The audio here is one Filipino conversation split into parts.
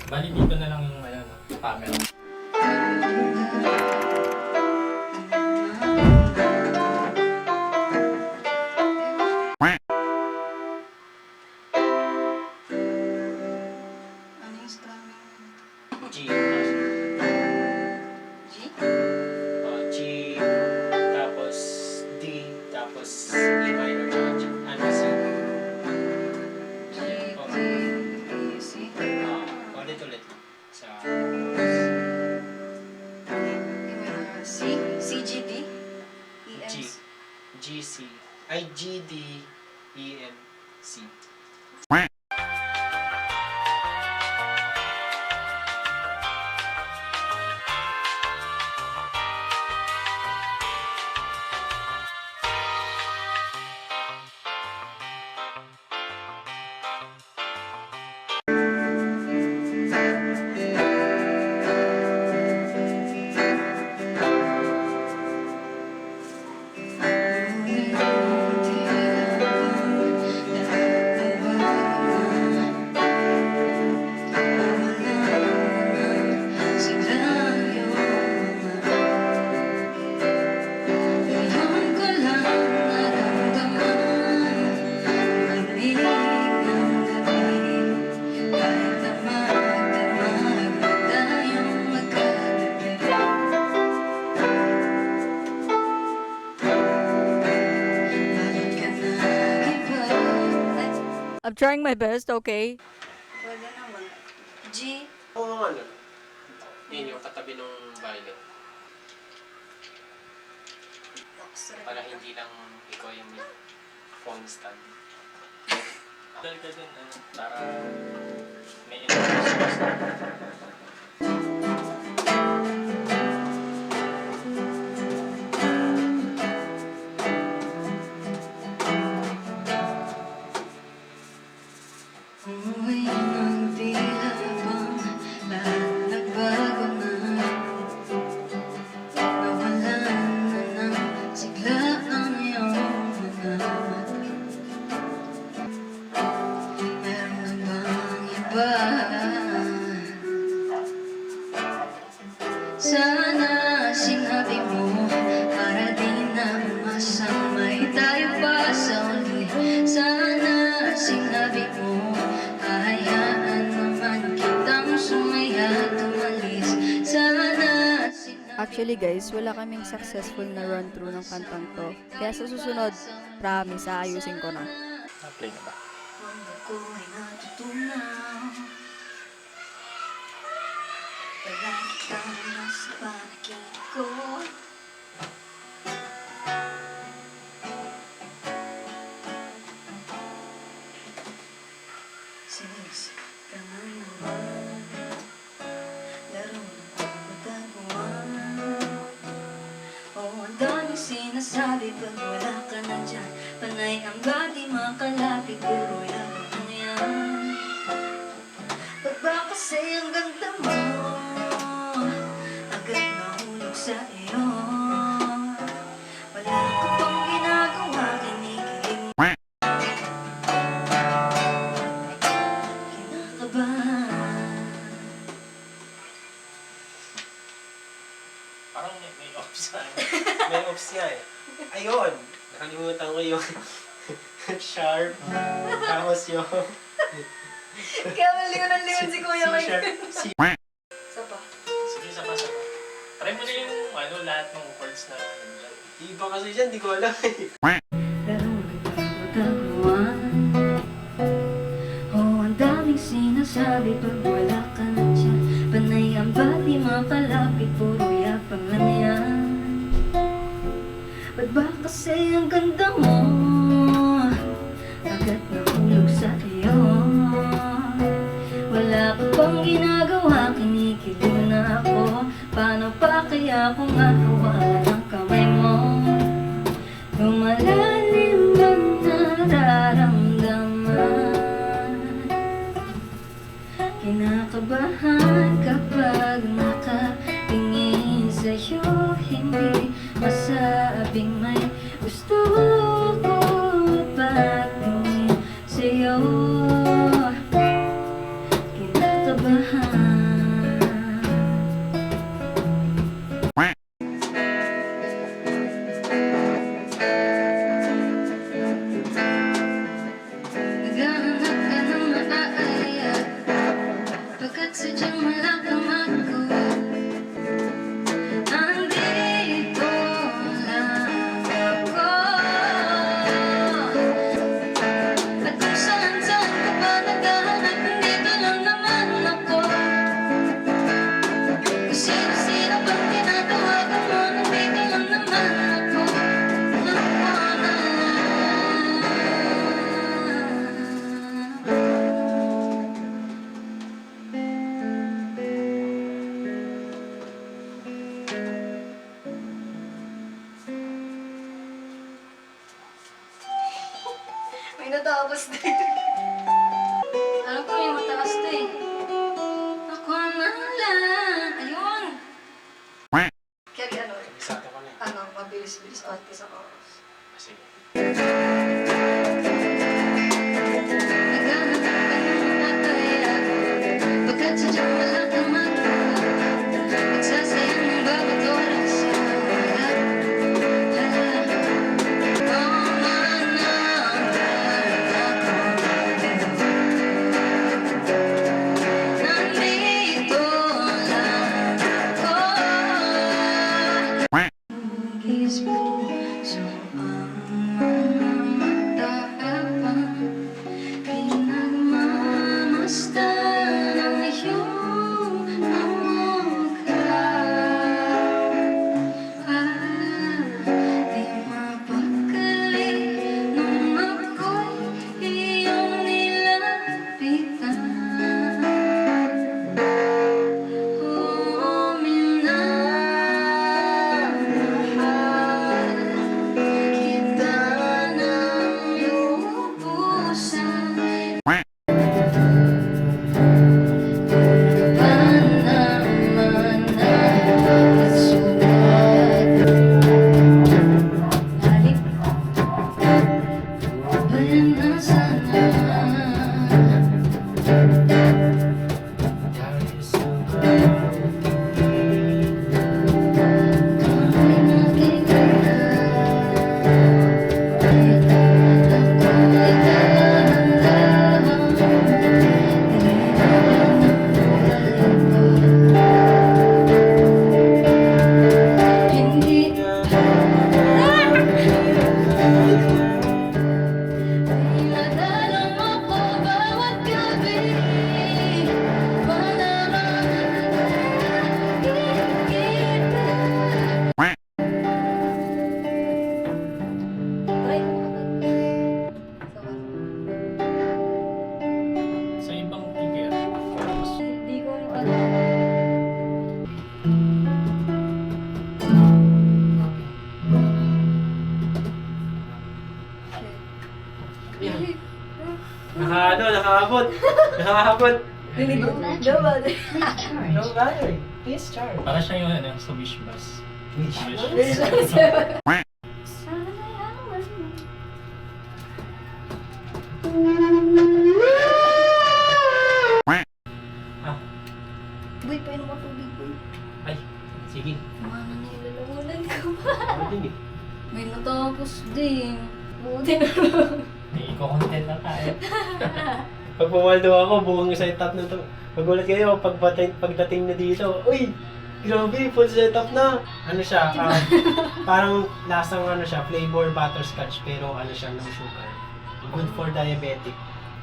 Bali dito na lang yung ano, camera. Ano yung strumming? G. G? G. Tapos D. Tapos E minor. Ano C. G, D, E, C. Ulit-ulit. Sa... C, C, G, D, E, N, G. C. G, C. Ay, G, D, E, N, C. I'm trying my best, okay? Pwede naman. G, Oo, ano. Yun yung katabi ng violet. Para hindi lang ikaw yung may phone stand. Dahil ka din, ano, para may umuwi ng tila bang lahat nagbago na. Nawalan na ng sigla ng iyong mga mata. Meron na bang iba? Sana sinabi mo para di na masamay tayo pa sa uli. Sana sinabi mo hahayaan naman kitang sumaya at umalis. Sana sinabi Actually guys, wala kaming successful na run-through ng kantang to. Kaya sa susunod, promise, aayusin ko na. play na ba? Mundo ko ay natutunaw. Palagi kang nasa panaginip ko. Sinisip ka na naman. Laro ng pagkataguan. Oo, ang daming sinasabi pag wala ka na dyan. Panay ang bati makalapit, puro yabang na yan. Ba't ba kasi ang ganda mo agad nahulog sa iyo? Wala ka pang ginagawa, kinikilig mo. Kinakabahan. Parang may off siya. May off siya eh. Ayun! Nakalimutan ko yung sharp. Tapos yung Kaya malingon ang lingon si Kuya C Mike. sharp. C. Isa pa. Sige, sama. Try mo na yung ano, lahat ng chords na nandyan. Iba kasi dyan, di ko alam eh. Pero nagpapagawan. Oh, ang daming sinasabi pag wala ka na dyan. Panay ang bati makalapit, puro yapang lang yan. Ba't ba kasi ang ganda mo agad nahulog sa iyo? Wala ka pang ginagawa, kinikilig na ako. Paano pa kaya kung hahawakan ang kamay mo? Lumalalim ang nararamdaman. Kinakabahan kapag nakatingin sa'yo. Hindi masabing may gusto ko patingin sa'yo. Kinakabahan sadyang malakamag ko, nandito lang ako. At kung saan-saan ka pa naghahanap, nandito lang naman ako. Kung sino-sino pang tinatawagan mo, nandito lang naman ako. Ako na lang. May natapos din. Alam ko may mataas to eh. Ako na lang. Ayun. Kaya ano, Isa ko na. mabilis-bilis onti sa oras. Sige. Naghahanap ka ng nataya, pagkat sadyang wala kang magawa. Nagsasayang ng bawat oras sa wala. Nandito lang ako. Hugis puso ang mga matapang, pinagmamasdan ang iyong mukha. Di mapakali nung ako'y iyong nilapitan. Minamahal kita ng lubusan. Pa naman ang sugat. Halik, bayan na sana. Pinadalong ako bawat gabi, Sa ibang figure, mas Hindi ko alam. Nakaabot. Nakaabot. Dapat. No matter. Please charge. para siya yung ano, sa wish bus. Wish Boy, painom ako tubig, boy. Ay, sige. Mana na yung lalamunan ko pa. Sige. May natapos din. Buti na lang. Iko-content na tayo. Pag pumaldo ako, buong setup na to. Magulat kayo pagdating na dito. Uy! Grabe, full setup na. Ano siya, parang lasang ano siya, flavor butterscotch pero ano siya, no sugar. Good for diabetic.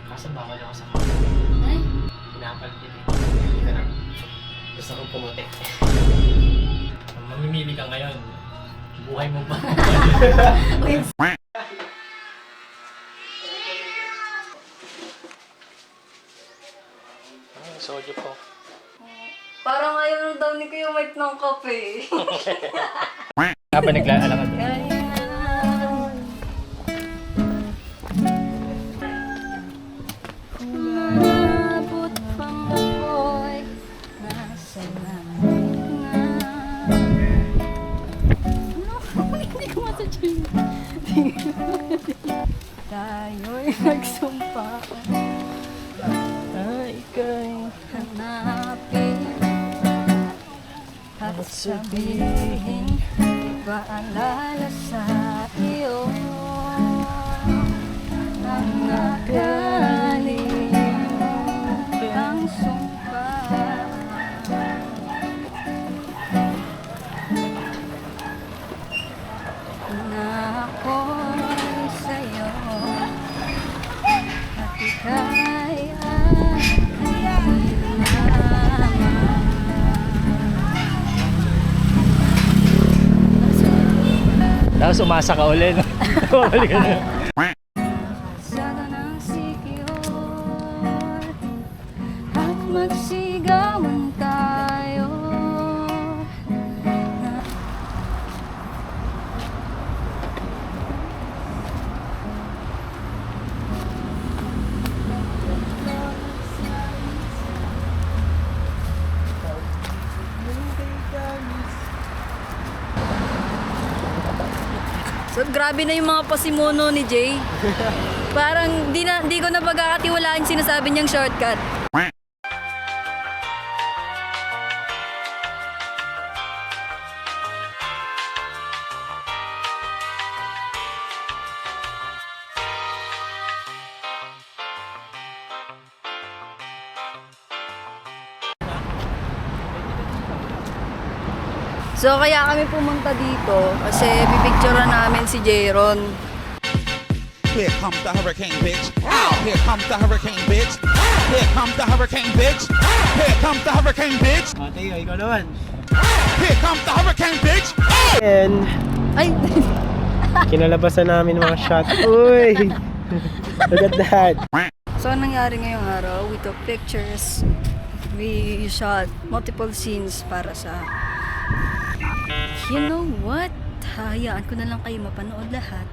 Kaso bawal ako sa kape. Ay, Pinapalit eh. Hindi ka na. Gusto kong pumote. Kung mamimili ka ngayon, buhay mo ba? Soju po. parang ayaw daw ni Kuya Mike ng kape. Habang naglalakad. Umabot pang ako'y nasa langit na. Hindi ko masadya. Tayo'y nagsumpa. Ay, ika'y hanapin at sabihin, paalala sa iyo ang nagaling ang sumpa. Tapos umasa ka ulit. Bumalik ka na. Saga ng sikiyon at magsigawan tayo. So, grabe na yung mga pasimuno ni Jay. Parang di ko na pagkakatiwalaan sinasabi niyang shortcut. So kaya kami pumunta dito kasi pipicturean namin si Jayron. Here comes the hurricane, bitch. Here comes the hurricane, bitch. Here comes the hurricane, bitch. Here comes the hurricane, bitch. Ate, ikaw naman. Here comes the hurricane, bitch. And Ay! kinalabasan namin mga shot. Uy! Look at that. So anong nangyari ngayong araw? We took pictures. We shot multiple scenes para sa... You know what? Hayaan ko na lang kayo mapanood lahat.